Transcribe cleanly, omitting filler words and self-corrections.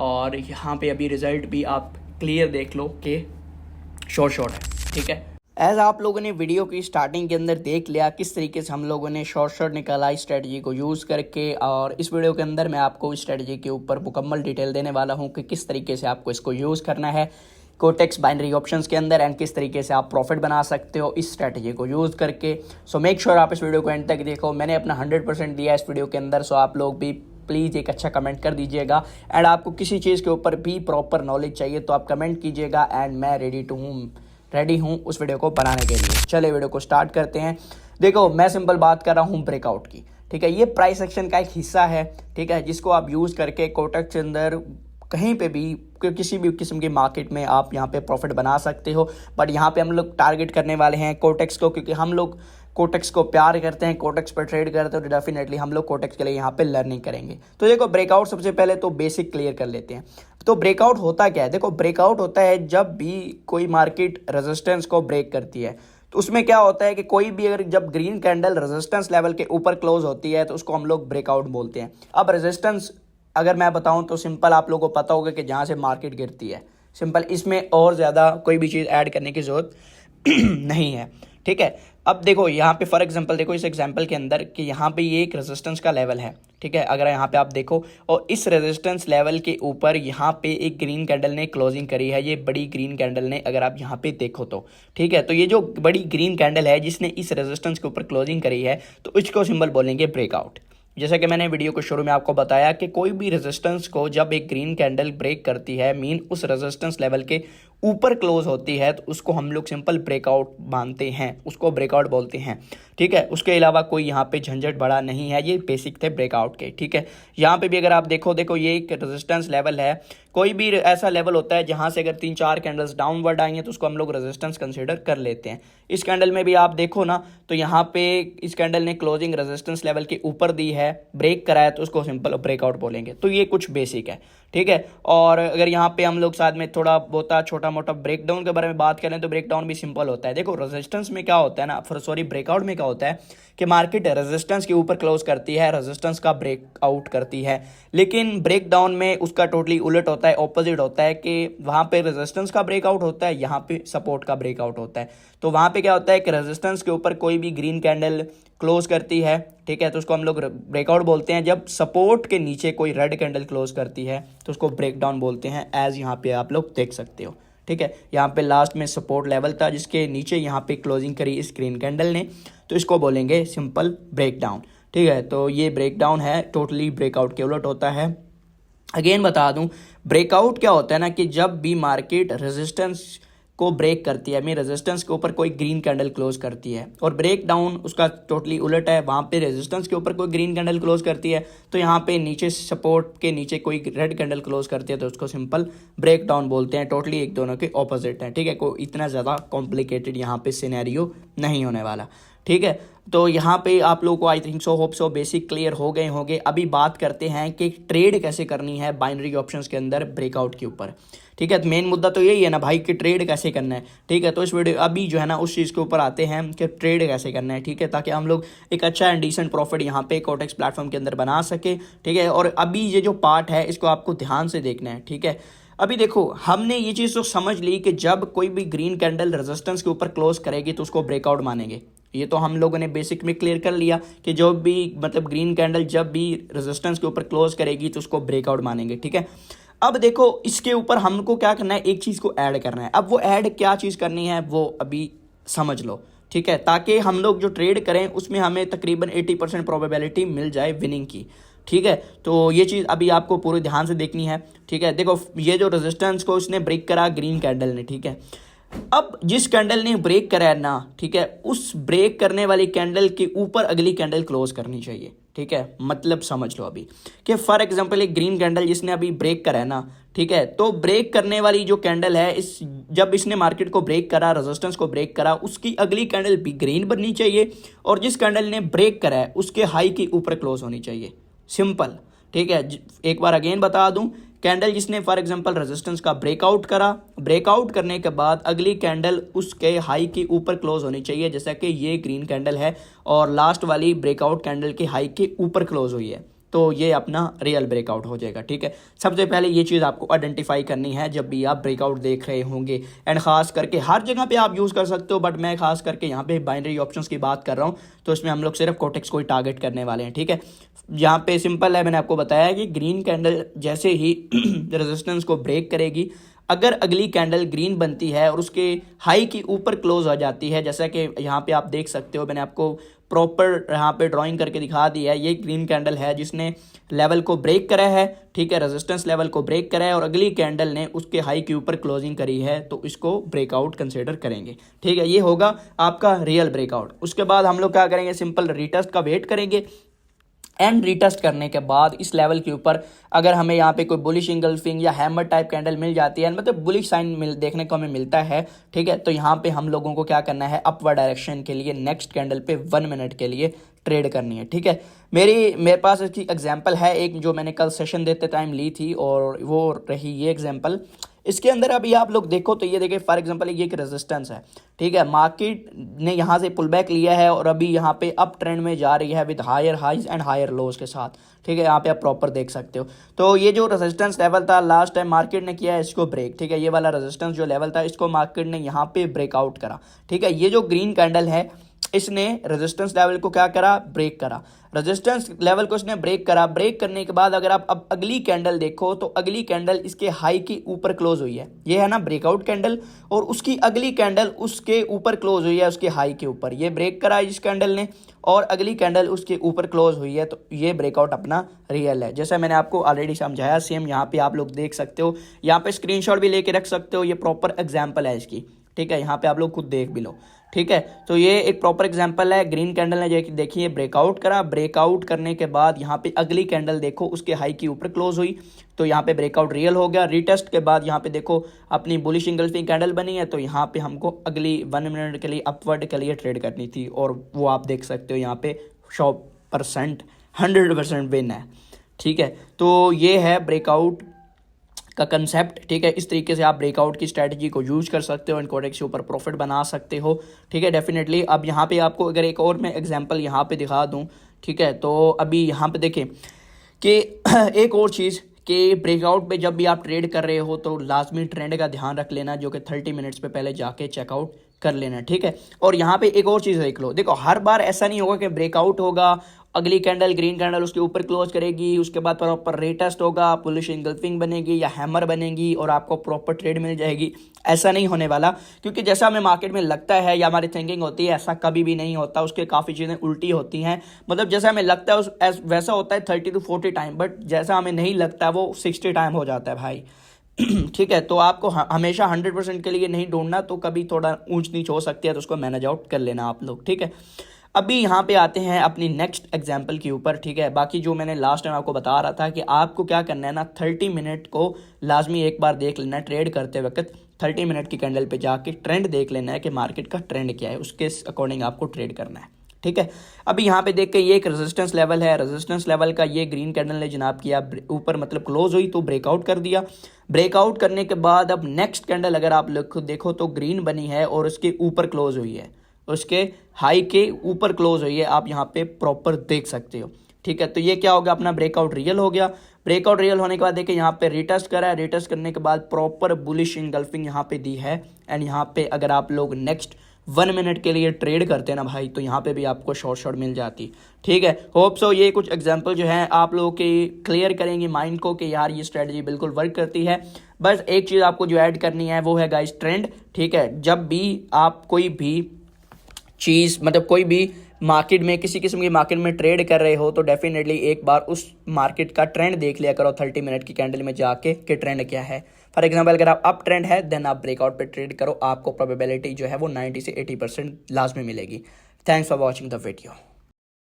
और यहाँ पे अभी रिजल्ट भी आप क्लियर देख लो कि शॉर्ट है, ठीक है। एज आप लोगों ने वीडियो की स्टार्टिंग के अंदर देख लिया किस तरीके से हम लोगों ने शॉर्ट निकाला इस स्ट्रेटजी को यूज़ करके, और इस वीडियो के अंदर मैं आपको इस स्ट्रेटजी के ऊपर मुकम्मल डिटेल देने वाला हूँ कि किस तरीके से आपको इसको यूज़ करना है कोटेक्स बाइनरी ऑप्शंस के अंदर, एंड किस तरीके से आप प्रॉफिट बना सकते हो इस स्ट्रेटजी को यूज़ करके। सो मेक श्योर आप इस वीडियो को एंड तक देखो। मैंने अपना 100% दिया इस वीडियो के अंदर, सो आप लोग भी प्लीज़ एक अच्छा कमेंट कर दीजिएगा। एंड आपको किसी चीज़ के ऊपर भी प्रॉपर नॉलेज चाहिए तो आप कमेंट कीजिएगा, एंड मैं रेडी हूँ उस वीडियो को बनाने के लिए। चलिए वीडियो को स्टार्ट करते हैं। देखो मैं सिंपल बात कर रहा हूँ ब्रेकआउट की, ठीक है। ये प्राइस एक्शन का एक हिस्सा है, ठीक है, जिसको आप यूज़ करके कोटेक्स के अंदर कहीं पे भी किसी भी किस्म की मार्केट में आप यहाँ पे प्रॉफिट बना सकते हो। बट यहाँ पे हम लोग टारगेट करने वाले हैं कोटेक्स को, क्योंकि हम लोग कोटेक्स को प्यार करते हैं, कोटेक्स पर ट्रेड करते हैं, तो डेफिनेटली हम लोग कोटेक्स के लिए यहाँ पे लर्निंग करेंगे। तो देखो ब्रेकआउट सबसे पहले तो बेसिक क्लियर कर लेते हैं। तो ब्रेकआउट होता क्या है? देखो ब्रेकआउट होता है जब भी कोई मार्केट रेजिस्टेंस को ब्रेक करती है, तो उसमें क्या होता है कि कोई भी अगर जब ग्रीन कैंडल रेजिस्टेंस लेवल के ऊपर क्लोज होती है तो उसको हम लोग ब्रेकआउट बोलते हैं। अब रेजिस्टेंस अगर मैं बताऊं तो सिंपल आप लोगों को पता होगा कि जहाँ से मार्केट गिरती है, सिंपल, इसमें और ज़्यादा कोई भी चीज़ ऐड करने की ज़रूरत नहीं है, ठीक है। अब देखो यहाँ पे फॉर एग्जांपल देखो इस एग्जांपल के अंदर कि यहाँ पे ये एक रेजिस्टेंस का लेवल है, ठीक है। अगर यहाँ पे आप देखो और इस रेजिस्टेंस लेवल के ऊपर यहाँ पे एक ग्रीन कैंडल ने क्लोजिंग करी है, ये बड़ी ग्रीन कैंडल ने, अगर आप यहाँ पे देखो तो, ठीक है। तो ये जो बड़ी ग्रीन कैंडल है जिसने इस रेजिस्टेंस के ऊपर क्लोजिंग करी है, तो इसको सिंबल बोलेंगे ब्रेकआउट। जैसा कि मैंने वीडियो को शुरू में आपको बताया कि कोई भी रेजिस्टेंस को जब एक ग्रीन कैंडल ब्रेक करती है, मीन उस रेजिस्टेंस लेवल के ऊपर क्लोज होती है, तो उसको हम लोग सिंपल ब्रेकआउट मानते हैं, उसको ब्रेकआउट बोलते हैं, ठीक है। उसके अलावा कोई यहाँ पे झंझट बड़ा नहीं है, ये बेसिक थे ब्रेकआउट के, ठीक है। यहाँ पे भी अगर आप देखो ये एक रेजिस्टेंस लेवल है, कोई भी ऐसा लेवल होता है जहाँ से अगर 3-4 कैंडल्स डाउनवर्ड आई हैं तो उसको हम लोग रेजिस्टेंस कंसीडर कर लेते हैं। इस कैंडल में भी आप देखो ना, तो यहाँ पे इस कैंडल ने क्लोजिंग रेजिस्टेंस लेवल के ऊपर दी है, ब्रेक कराया, तो उसको सिंपल ब्रेकआउट बोलेंगे। तो ये कुछ बेसिक है, ठीक है। और अगर यहाँ पे हम लोग साथ में थोड़ा बहुत छोटा मोटा ब्रेकडाउन के बारे में बात करें तो ब्रेकडाउन भी सिंपल होता है। देखो रेजिस्टेंस में क्या होता है ना, ब्रेकआउट में क्या होता है कि मार्केट रेजिस्टेंस के ऊपर क्लोज करती है, रेजिस्टेंस का ब्रेकआउट करती है, लेकिन ब्रेकडाउन में उसका टोटली उलट होता है, ऑपोजिट होता है कि वहाँ पे रेजिस्टेंस का ब्रेकआउट होता है, यहाँ पे सपोर्ट का ब्रेकआउट होता है। तो वहाँ पे क्या होता है कि रेजिस्टेंस के ऊपर कोई भी ग्रीन कैंडल क्लोज करती है, ठीक है, तो उसको हम लोग ब्रेकआउट बोलते हैं। जब सपोर्ट के नीचे कोई रेड कैंडल क्लोज करती है तो उसको ब्रेकडाउन बोलते हैं, एज यहाँ पे आप लोग देख सकते हो, ठीक है। यहाँ पे लास्ट में सपोर्ट लेवल था जिसके नीचे यहाँ पे क्लोजिंग करी इस ग्रीन कैंडल ने, तो इसको बोलेंगे सिंपल ब्रेकडाउन, ठीक है। तो ये ब्रेकडाउन है, टोटली ब्रेकआउट के उलट होता है। अगेन बता दूं, ब्रेकआउट क्या होता है ना कि जब भी मार्केट रेजिस्टेंस को ब्रेक करती है, रेजिस्टेंस के ऊपर कोई ग्रीन कैंडल क्लोज करती है, और ब्रेक डाउन उसका टोटली उलट है, वहाँ पे रेजिस्टेंस के ऊपर कोई ग्रीन कैंडल क्लोज करती है, तो यहाँ पे नीचे सपोर्ट के नीचे कोई रेड कैंडल क्लोज करती है, तो उसको सिंपल ब्रेक डाउन बोलते हैं। टोटली एक दोनों के ऑपोजिट है, ठीक है। कोई इतना ज़्यादा कॉम्प्लिकेटेड यहाँ पे सिनेरियो नहीं होने वाला, ठीक है। तो यहाँ पे आप लोगों को I think so hope so basic clear हो गए होंगे। अभी बात करते हैं कि ट्रेड कैसे करनी है बाइनरी ऑप्शंस के अंदर ब्रेकआउट के ऊपर, ठीक है। तो मेन मुद्दा तो यही है ना भाई कि ट्रेड कैसे करना है, ठीक है। तो इस वीडियो अभी जो है ना उस चीज़ के ऊपर आते हैं कि ट्रेड कैसे करना है, ठीक है, ताकि हम लोग एक अच्छा एंड डिसेंट प्रॉफिट यहाँ पे कोटेक्स प्लेटफॉर्म के अंदर बना सके, ठीक है। और अभी ये जो पार्ट है इसको आपको ध्यान से देखना है, ठीक है। अभी देखो हमने ये चीज़ तो समझ ली कि जब कोई भी ग्रीन कैंडल रेजिस्टेंस के ऊपर क्लोज करेगी तो उसको ब्रेकआउट मानेंगे, ये तो हम लोगों ने बेसिक में क्लियर कर लिया कि जो भी ग्रीन कैंडल जब भी रेजिस्टेंस के ऊपर क्लोज करेगी तो उसको ब्रेकआउट मानेंगे, ठीक है। अब देखो इसके ऊपर हमको क्या करना है, एक चीज़ को ऐड करना है। अब वो ऐड क्या चीज़ करनी है वो अभी समझ लो, ठीक है, ताकि हम लोग जो ट्रेड करें उसमें हमें तकरीबन 80% प्रोबेबिलिटी मिल जाए विनिंग की, ठीक है। तो ये चीज़ अभी आपको पूरे ध्यान से देखनी है, ठीक है। देखो ये जो रेजिस्टेंस को उसने ब्रेक करा ग्रीन कैंडल ने, ठीक है। अब जिस कैंडल ने ब्रेक करा है ना, ठीक है, उस ब्रेक करने वाली कैंडल के ऊपर अगली कैंडल क्लोज करनी चाहिए, ठीक है। मतलब समझ लो अभी कि फॉर एग्जांपल एक ग्रीन कैंडल जिसने अभी ब्रेक करा है ना, ठीक है, तो ब्रेक करने वाली जो कैंडल है जब इसने मार्केट को ब्रेक करा, रेजिस्टेंस को ब्रेक करा, उसकी अगली कैंडल भी ग्रीन बननी चाहिए, और जिस कैंडल ने ब्रेक करा है उसके हाई के ऊपर क्लोज होनी चाहिए, सिंपल, ठीक है। एक बार अगेन बता दूं, कैंडल जिसने फॉर एग्जांपल रेजिस्टेंस का ब्रेकआउट करा, ब्रेकआउट करने के बाद अगली कैंडल उसके हाई के ऊपर क्लोज होनी चाहिए, जैसा कि ये ग्रीन कैंडल है और लास्ट वाली ब्रेकआउट कैंडल के हाई के ऊपर क्लोज हुई है, तो ये अपना रियल ब्रेकआउट हो जाएगा। ठीक है, सबसे पहले ये चीज़ आपको आइडेंटिफाई करनी है जब भी आप ब्रेकआउट देख रहे होंगे। एंड ख़ास करके हर जगह पे आप यूज़ कर सकते हो, बट मैं खास करके यहाँ पे बाइनरी ऑप्शंस की बात कर रहा हूँ, तो इसमें हम लोग सिर्फ कोटेक्स को ही टारगेट करने वाले हैं। ठीक है, यहाँ पे सिंपल है, मैंने आपको बताया कि ग्रीन कैंडल जैसे ही रेजिस्टेंस को ब्रेक करेगी, अगर अगली कैंडल ग्रीन बनती है और उसके हाई की ऊपर क्लोज हो जाती है, जैसा कि यहाँ पे आप देख सकते हो, मैंने आपको प्रॉपर यहाँ पे ड्राइंग करके दिखा दिया है। ये ग्रीन कैंडल है जिसने लेवल को ब्रेक करा है, ठीक है, रेजिस्टेंस लेवल को ब्रेक करा है, और अगली कैंडल ने उसके हाई के ऊपर क्लोजिंग करी है, तो इसको ब्रेकआउट कंसिडर करेंगे। ठीक है, ये होगा आपका रियल ब्रेकआउट। उसके बाद हम लोग क्या करेंगे, सिंपल रीटेस्ट का वेट करेंगे। एंड रीटेस्ट करने के बाद इस लेवल के ऊपर अगर हमें यहाँ पे कोई बुलिश इंगल्फिंग या हैमर टाइप कैंडल मिल जाती है, मतलब बुलिश साइन देखने को हमें मिलता है, ठीक है, तो यहाँ पे हम लोगों को क्या करना है, अपवर्ड डायरेक्शन के लिए नेक्स्ट कैंडल पे 1 मिनट के लिए ट्रेड करनी है। ठीक है, मेरे पास इसकी एग्जांपल है एक, जो मैंने कल सेशन देते टाइम ली थी, और वो रही ये एग्जांपल। इसके अंदर अभी आप लोग देखो तो ये देखिए, फॉर एग्जांपल ये एक रेजिस्टेंस है। ठीक है, मार्केट ने यहाँ से पुल बैक लिया है और अभी यहाँ पे अप ट्रेंड में जा रही है with higher highs and higher lows के साथ। ठीक है, यहाँ पे आप प्रॉपर देख सकते हो। तो ये जो रेजिस्टेंस लेवल था लास्ट टाइम मार्केट ने किया है इसको ब्रेक। ठीक है, ये वाला रेजिस्टेंस जो लेवल था इसको मार्केट ने यहाँ पे ब्रेकआउट करा। ठीक है, ये जो ग्रीन कैंडल है इसने रेजिस्टेंस लेवल को क्या करा, ब्रेक करा। रेजिस्टेंस लेवल को इसने ब्रेक करा। ब्रेक करने के बाद अगर आप अब अगली कैंडल देखो तो अगली कैंडल इसके हाई के ऊपर क्लोज हुई है, ये है ना ब्रेकआउट कैंडल, और उसकी अगली कैंडल उसके ऊपर क्लोज हुई है, उसके हाई के ऊपर। ये ब्रेक करा इस कैंडल ने और अगली कैंडल उसके ऊपर क्लोज हुई है, तो ये ब्रेकआउट अपना रियल है। जैसा मैंने आपको ऑलरेडी समझाया, सेम यहाँ पे आप लोग देख सकते हो। यहाँ पे स्क्रीनशॉट भी लेके रख सकते हो, ये प्रॉपर एग्जाम्पल है इसकी। ठीक है, यहाँ पे आप लोग खुद देख भी लो। ठीक है, तो ये एक प्रॉपर एग्जांपल है। ग्रीन कैंडल ने देखिए ब्रेकआउट करा। ब्रेकआउट करने के बाद यहाँ पे अगली कैंडल देखो उसके हाई के ऊपर क्लोज हुई, तो यहाँ पे ब्रेकआउट रियल हो गया। रीटेस्ट के बाद यहाँ पे देखो अपनी बुलिश इंगल्फिंग कैंडल बनी है, तो यहाँ पे हमको अगली 1 मिनट के लिए अपवर्ड के लिए ट्रेड करनी थी, और वो आप देख सकते हो यहाँ पे 100% 100% विन है। ठीक है, तो ये है ब्रेकआउट का कंसेप्ट। ठीक है, इस तरीके से आप ब्रेकआउट की स्ट्रैटेजी को यूज कर सकते हो, एंड कोडेक्स के ऊपर प्रॉफिट बना सकते हो। ठीक है, डेफिनेटली। अब यहाँ पे आपको अगर एक और मैं एग्जांपल यहाँ पे दिखा दूँ, ठीक है, तो अभी यहाँ पे देखें कि एक और चीज़ कि ब्रेकआउट पे जब भी आप ट्रेड कर रहे हो तो लाजमी ट्रेंड का ध्यान रख लेना, जो कि 30 मिनट्स पे पहले जाके चेकआउट कर लेना। ठीक है, और यहाँ पे एक और चीज़ देख लो, देखो हर बार ऐसा नहीं होगा कि ब्रेकआउट होगा, अगली कैंडल ग्रीन कैंडल उसके ऊपर क्लोज करेगी, उसके बाद प्रॉपर रीटेस्ट होगा, बुलिश इंगल्फिंग बनेगी या हैमर बनेगी और आपको प्रॉपर ट्रेड मिल जाएगी। ऐसा नहीं होने वाला, क्योंकि जैसा हमें मार्केट में लगता है या हमारी थिंकिंग होती है, ऐसा कभी भी नहीं होता। उसके काफ़ी चीज़ें उल्टी होती हैं। मतलब जैसा हमें लगता है वैसा होता है 30 to 40 टाइम, बट जैसा हमें नहीं लगता वो 60 टाइम हो जाता है भाई। ठीक है, तो आपको हमेशा 100% के लिए नहीं ढूंढना, तो कभी थोड़ा ऊंच नीच हो सकती है, तो उसको मैनेज आउट कर लेना आप लोग। ठीक है, अभी यहाँ पे आते हैं अपनी नेक्स्ट एग्जाम्पल के ऊपर। ठीक है, बाकी जो मैंने लास्ट टाइम आपको बता रहा था कि आपको क्या करना है ना, 30 मिनट को लाजमी एक बार देख लेना है। ट्रेड करते वक्त 30 मिनट की कैंडल पे जाके ट्रेंड देख लेना है कि मार्केट का ट्रेंड क्या है, उसके अकॉर्डिंग आपको ट्रेड करना है। ठीक है, अभी यहाँ पे देख के ये एक रेजिस्टेंस लेवल है। रेजिस्टेंस लेवल का ये ग्रीन कैंडल ने जनाब किया ऊपर, मतलब क्लोज हुई तो ब्रेकआउट कर दिया। ब्रेकआउट करने के बाद अब नेक्स्ट कैंडल अगर आप देखो तो ग्रीन बनी है और उसके ऊपर क्लोज हुई है, उसके हाई के ऊपर क्लोज हुई है, आप यहाँ पे प्रॉपर देख सकते हो। ठीक है, तो ये क्या हो गया, अपना ब्रेकआउट रियल हो गया। ब्रेकआउट रियल होने के बाद देखिए यहाँ पे रिटेस्ट करा है। रिटेस्ट करने के बाद प्रॉपर बुलिश इंगल्फिंग यहाँ पे दी है, एंड यहाँ पे अगर आप लोग नेक्स्ट 1 मिनट के लिए ट्रेड करते हैं ना भाई, तो यहाँ पे भी आपको शॉर्ट मिल जाती। ठीक है, होप सो ये कुछ एग्जांपल जो है आप लोगों के क्लियर करेंगे माइंड को कि यार ये स्ट्रेटजी बिल्कुल वर्क करती है। बस एक चीज़ आपको जो ऐड करनी है वो है गाइस ट्रेंड। ठीक है, जब भी आप कोई भी चीज़, मतलब कोई भी मार्केट में किसी किस्म की मार्केट में ट्रेड कर रहे हो, तो डेफिनेटली एक बार उस मार्केट का ट्रेंड देख लिया करो 30 मिनट की कैंडल में जाके कि ट्रेंड क्या है। फॉर एग्जांपल अगर आप अप ट्रेंड है देन आप ब्रेकआउट पे ट्रेड करो, आपको प्रोबेबिलिटी जो है वो 90 से 80% लाजमी मिलेगी। Thanks for watching the video.